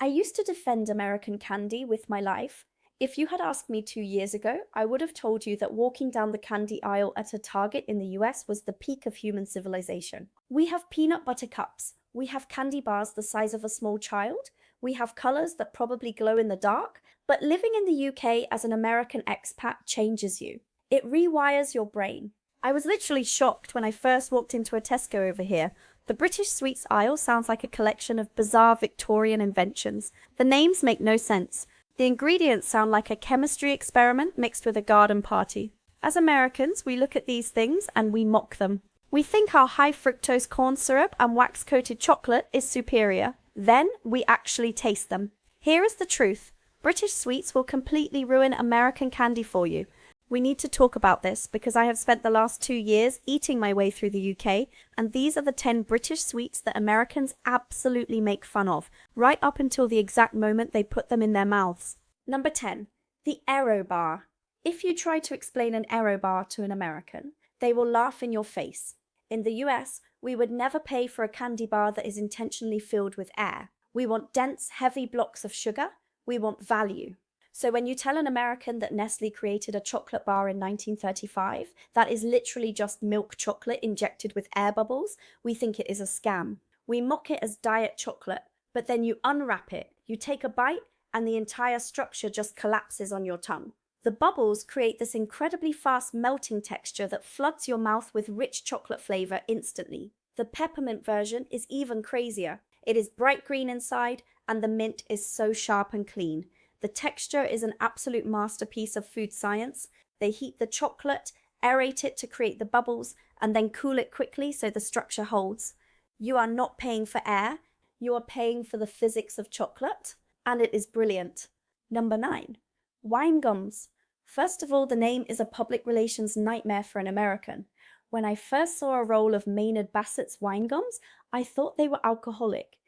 I used to defend American candy with my life. If you had asked me 2 years ago, I would have told you that walking down the candy aisle at a Target in the US was the peak of human civilization. We have peanut butter cups. We have candy bars the size of a small child. We have colors that probably glow in the dark. But living in the UK as an American expat changes you. It rewires your brain. I was literally shocked when I first walked into a Tesco over here. The British sweets aisle sounds like a collection of bizarre Victorian inventions. The names make no sense. The ingredients sound like a chemistry experiment mixed with a garden party. As Americans, we look at these things and we mock them. We think our high fructose corn syrup and wax coated chocolate is superior. Then we actually taste them. Here is the truth. British sweets will completely ruin American candy for you. We need to talk about this because I have spent the last 2 years eating my way through the UK, and these are the 10 British sweets that Americans absolutely make fun of, right up until the exact moment they put them in their mouths. Number 10. The Aero bar. If you try to explain an Aero bar to an American, they will laugh in your face. In the US, we would never pay for a candy bar that is intentionally filled with air. We want dense, heavy blocks of sugar. We want value. So when you tell an American that Nestle created a chocolate bar in 1935 that is literally just milk chocolate injected with air bubbles, we think it is a scam. We mock it as diet chocolate, but then you unwrap it, you take a bite, and the entire structure just collapses on your tongue. The bubbles create this incredibly fast melting texture that floods your mouth with rich chocolate flavor instantly. The peppermint version is even crazier. It is bright green inside, and the mint is so sharp and clean. The texture is an absolute masterpiece of food science. They heat the chocolate, aerate it to create the bubbles, and then cool it quickly so the structure holds. You are not paying for air, you are paying for the physics of chocolate, and it is brilliant. Number 9. Wine gums. First of all, the name is a public relations nightmare for an American. When I first saw a roll of Maynard Bassett's wine gums, I thought they were alcoholic.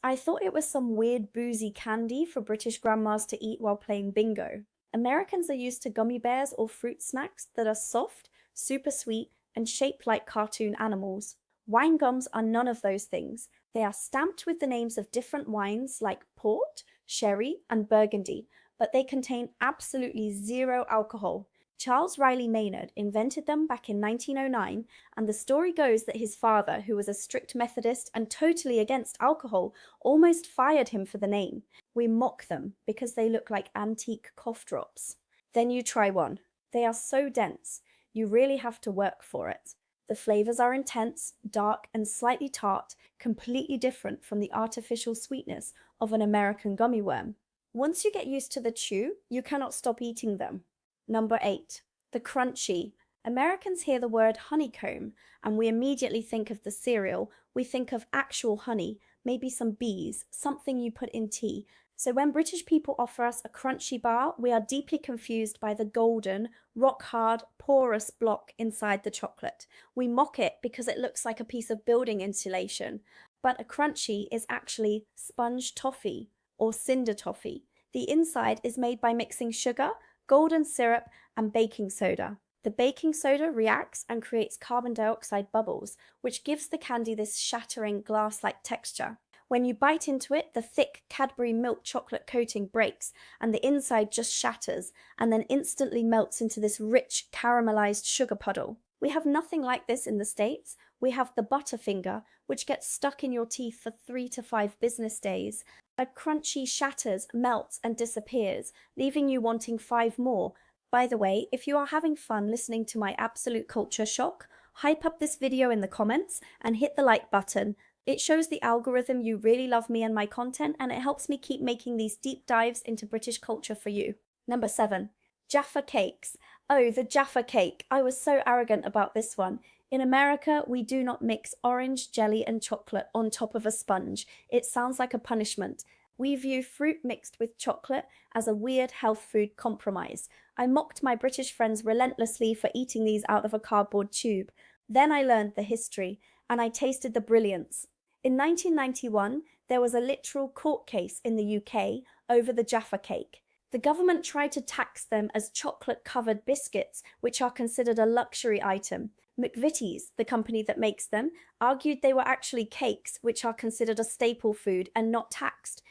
I thought it was some weird boozy candy for British grandmas to eat while playing bingo. Americans are used to gummy bears or fruit snacks that are soft, super sweet, and shaped like cartoon animals. Wine gums are none of those things. They are stamped with the names of different wines like port, sherry, and burgundy, but they contain absolutely zero alcohol. Charles Riley Maynard invented them back in 1909, and the story goes that his father, who was a strict Methodist and totally against alcohol, almost fired him for the name. We mock them because they look like antique cough drops. Then you try one. They are so dense, you really have to work for it. The flavors are intense, dark, and slightly tart, completely different from the artificial sweetness of an American gummy worm. Once you get used to the chew, you cannot stop eating them. Number 8. The Crunchie. Americans hear the word honeycomb, and we immediately think of the cereal. We think of actual honey, maybe some bees, something you put in tea. So when British people offer us a Crunchie bar, we are deeply confused by the golden, rock-hard, porous block inside the chocolate. We mock it because it looks like a piece of building insulation. But a Crunchie is actually sponge toffee, or cinder toffee. The inside is made by mixing sugar, golden syrup, and baking soda. The baking soda reacts and creates carbon dioxide bubbles, which gives the candy this shattering glass-like texture. When you bite into it, the thick Cadbury milk chocolate coating breaks, and the inside just shatters, and then instantly melts into this rich, caramelized sugar puddle. We have nothing like this in the States. We have the Butterfinger, which gets stuck in your teeth for 3 to 5 business days. A Crunchie shatters, melts, and disappears, leaving you wanting 5 more. By the way, if you are having fun listening to my absolute culture shock, hype up this video in the comments and hit the like button. It shows the algorithm you really love me and my content, and it helps me keep making these deep dives into British culture for you. Number 7. Jaffa cakes. Oh, the Jaffa cake. I was so arrogant about this one. In America, we do not mix orange, jelly, and chocolate on top of a sponge. It sounds like a punishment. We view fruit mixed with chocolate as a weird health food compromise. I mocked my British friends relentlessly for eating these out of a cardboard tube. Then I learned the history, and I tasted the brilliance. In 1991, there was a literal court case in the UK over the Jaffa cake. The government tried to tax them as chocolate-covered biscuits, which are considered a luxury item. McVitie's, the company that makes them, argued they were actually cakes, which are considered a staple food and not taxed.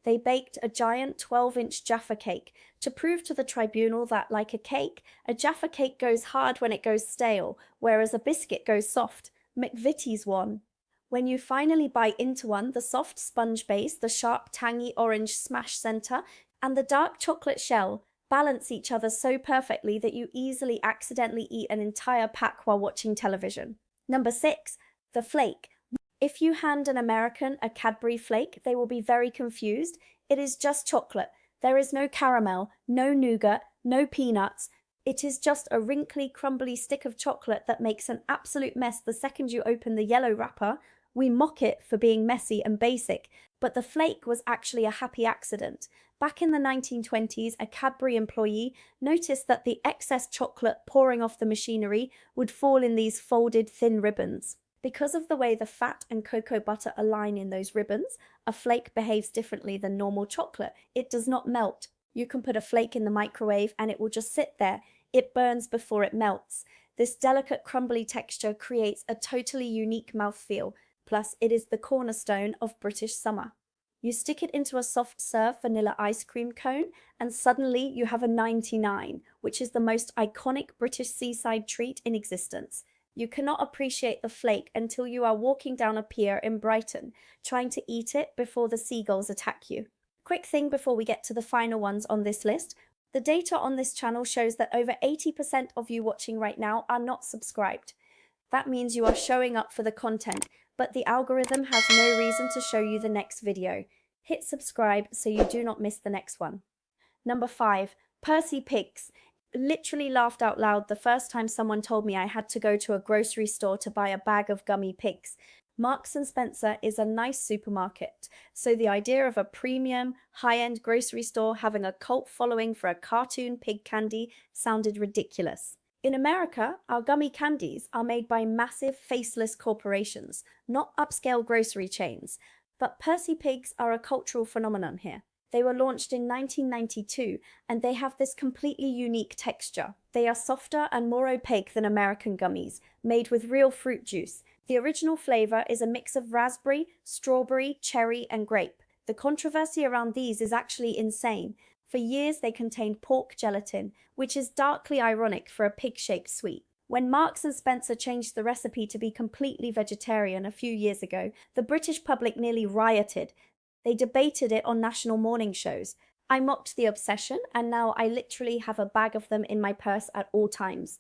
They baked a giant 12-inch Jaffa cake to prove to the tribunal that, like a cake, a Jaffa cake goes hard when it goes stale, whereas a biscuit goes soft. McVitie's won. When you finally bite into one, the soft sponge base, the sharp, tangy orange smash center, and the dark chocolate shell balance each other so perfectly that you easily accidentally eat an entire pack while watching television. Number 6, the flake. If you hand an American a Cadbury Flake, they will be very confused. It is just chocolate. There is no caramel, no nougat, no peanuts. It is just a wrinkly, crumbly stick of chocolate that makes an absolute mess the second you open the yellow wrapper. We mock it for being messy and basic, but the flake was actually a happy accident. Back in the 1920s, a Cadbury employee noticed that the excess chocolate pouring off the machinery would fall in these folded thin ribbons. Because of the way the fat and cocoa butter align in those ribbons, a flake behaves differently than normal chocolate. It does not melt. You can put a flake in the microwave and it will just sit there. It burns before it melts. This delicate crumbly texture creates a totally unique mouthfeel. Plus, it is the cornerstone of British summer. You stick it into a soft serve vanilla ice cream cone and suddenly you have a 99, which is the most iconic British seaside treat in existence. You cannot appreciate the flake until you are walking down a pier in Brighton, trying to eat it before the seagulls attack you. Quick thing before we get to the final ones on this list. The data on this channel shows that over 80% of you watching right now are not subscribed. That means you are showing up for the content, but the algorithm has no reason to show you the next video. Hit subscribe so you do not miss the next one. Number 5, Percy Pigs. Literally laughed out loud the first time someone told me I had to go to a grocery store to buy a bag of gummy pigs. Marks & Spencer is a nice supermarket, so the idea of a premium, high-end grocery store having a cult following for a cartoon pig candy sounded ridiculous. In America, our gummy candies are made by massive, faceless corporations, not upscale grocery chains. But Percy Pigs are a cultural phenomenon here. They were launched in 1992, and they have this completely unique texture. They are softer and more opaque than American gummies, made with real fruit juice. The original flavor is a mix of raspberry, strawberry, cherry, and grape. The controversy around these is actually insane. For years, they contained pork gelatin, which is darkly ironic for a pig-shaped sweet. When Marks & Spencer changed the recipe to be completely vegetarian a few years ago, the British public nearly rioted. They debated it on national morning shows. I mocked the obsession, and now I literally have a bag of them in my purse at all times.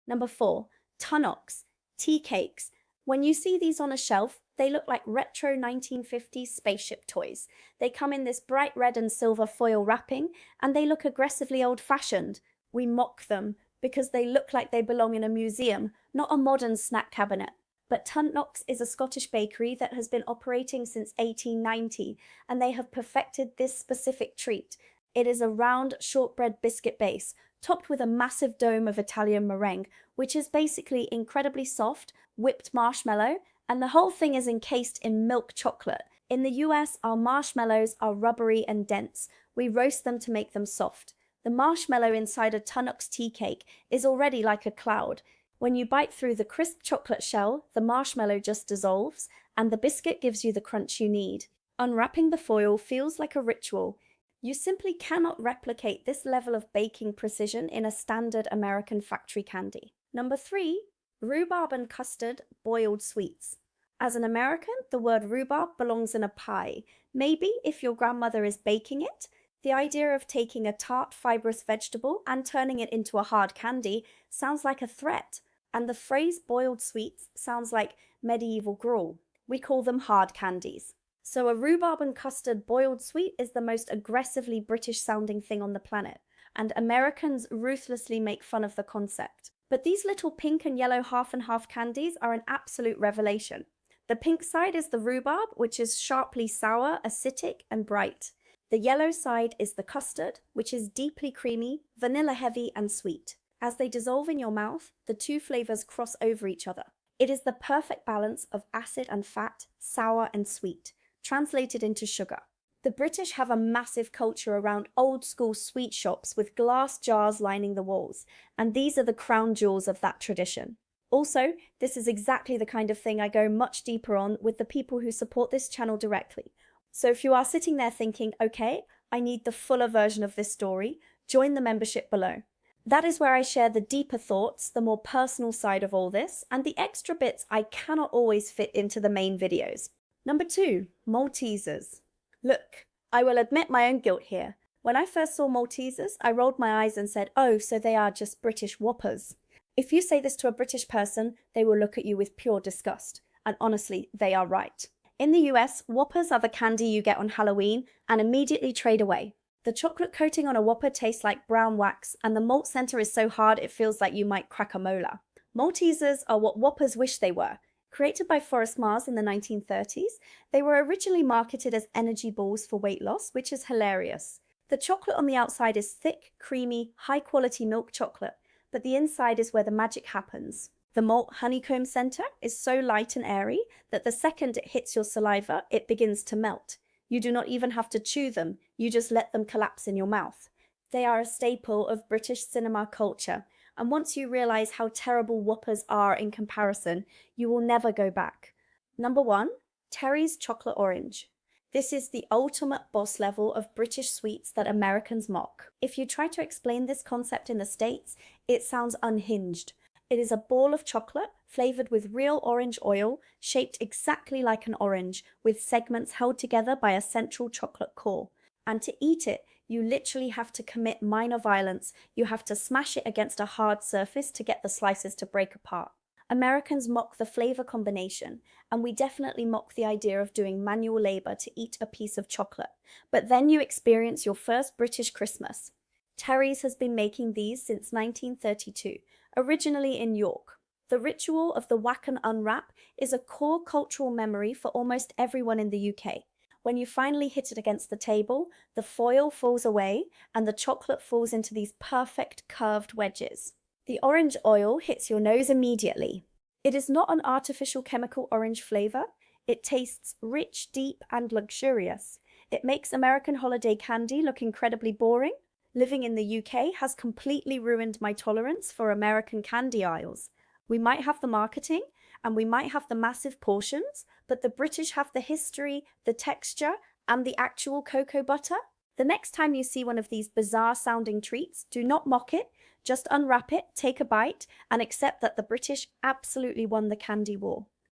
Number 4, Tunnocks, tea cakes. When you see these on a shelf, they look like retro 1950s spaceship toys. They come in this bright red and silver foil wrapping, and they look aggressively old-fashioned. We mock them because they look like they belong in a museum, not a modern snack cabinet. But Tunnock's is a Scottish bakery that has been operating since 1890, and they have perfected this specific treat. It is a round shortbread biscuit base, topped with a massive dome of Italian meringue, which is basically incredibly soft, whipped marshmallow, and the whole thing is encased in milk chocolate. In the US, our marshmallows are rubbery and dense. We roast them to make them soft. The marshmallow inside a Tunnock's tea cake is already like a cloud. When you bite through the crisp chocolate shell, the marshmallow just dissolves, and the biscuit gives you the crunch you need. Unwrapping the foil feels like a ritual. You simply cannot replicate this level of baking precision in a standard American factory candy. Number 3, rhubarb and custard boiled sweets. As an American, the word rhubarb belongs in a pie. Maybe if your grandmother is baking it. The idea of taking a tart, fibrous vegetable and turning it into a hard candy sounds like a threat. And the phrase boiled sweets sounds like medieval gruel. We call them hard candies. So a rhubarb and custard boiled sweet is the most aggressively British sounding thing on the planet, and Americans ruthlessly make fun of the concept. But these little pink and yellow half and half candies are an absolute revelation. The pink side is the rhubarb, which is sharply sour, acidic, and bright. The yellow side is the custard, which is deeply creamy, vanilla heavy, and sweet. As they dissolve in your mouth, the two flavors cross over each other. It is the perfect balance of acid and fat, sour and sweet, translated into sugar. The British have a massive culture around old-school sweet shops with glass jars lining the walls, and these are the crown jewels of that tradition. Also, this is exactly the kind of thing I go much deeper on with the people who support this channel directly. So if you are sitting there thinking, okay, I need the fuller version of this story, join the membership below. That is where I share the deeper thoughts, the more personal side of all this, and the extra bits I cannot always fit into the main videos. Number 2, Maltesers. Look, I will admit my own guilt here. When I first saw Maltesers, I rolled my eyes and said, oh, so they are just British Whoppers. If you say this to a British person, they will look at you with pure disgust. And honestly, they are right. In the US, Whoppers are the candy you get on Halloween and immediately trade away. The chocolate coating on a Whopper tastes like brown wax, and the malt center is so hard it feels like you might crack a molar. Maltesers are what Whoppers wish they were. Created by Forrest Mars in the 1930s, they were originally marketed as energy balls for weight loss, which is hilarious. The chocolate on the outside is thick, creamy, high-quality milk chocolate, but the inside is where the magic happens. The malt honeycomb center is so light and airy that the second it hits your saliva, it begins to melt. You do not even have to chew them, you just let them collapse in your mouth. They are a staple of British cinema culture, and once you realize how terrible Whoppers are in comparison, you will never go back. Number 1, Terry's Chocolate Orange. This is the ultimate boss level of British sweets that Americans mock. If you try to explain this concept in the States, it sounds unhinged. It is a ball of chocolate flavored with real orange oil, shaped exactly like an orange, with segments held together by a central chocolate core. And to eat it, you literally have to commit minor violence. You have to smash it against a hard surface to get the slices to break apart. Americans mock the flavor combination, and we definitely mock the idea of doing manual labor to eat a piece of chocolate. But then you experience your first British Christmas. Terry's has been making these since 1932, originally in York. The ritual of the whack and unwrap is a core cultural memory for almost everyone in the UK. When you finally hit it against the table, the foil falls away and the chocolate falls into these perfect curved wedges. The orange oil hits your nose immediately. It is not an artificial chemical orange flavor. It tastes rich, deep, and luxurious. It makes American holiday candy look incredibly boring. Living in the UK has completely ruined my tolerance for American candy aisles. We might have the marketing, and we might have the massive portions, but the British have the history, the texture, and the actual cocoa butter. The next time you see one of these bizarre-sounding treats, do not mock it, just unwrap it, take a bite, and accept that the British absolutely won the candy war.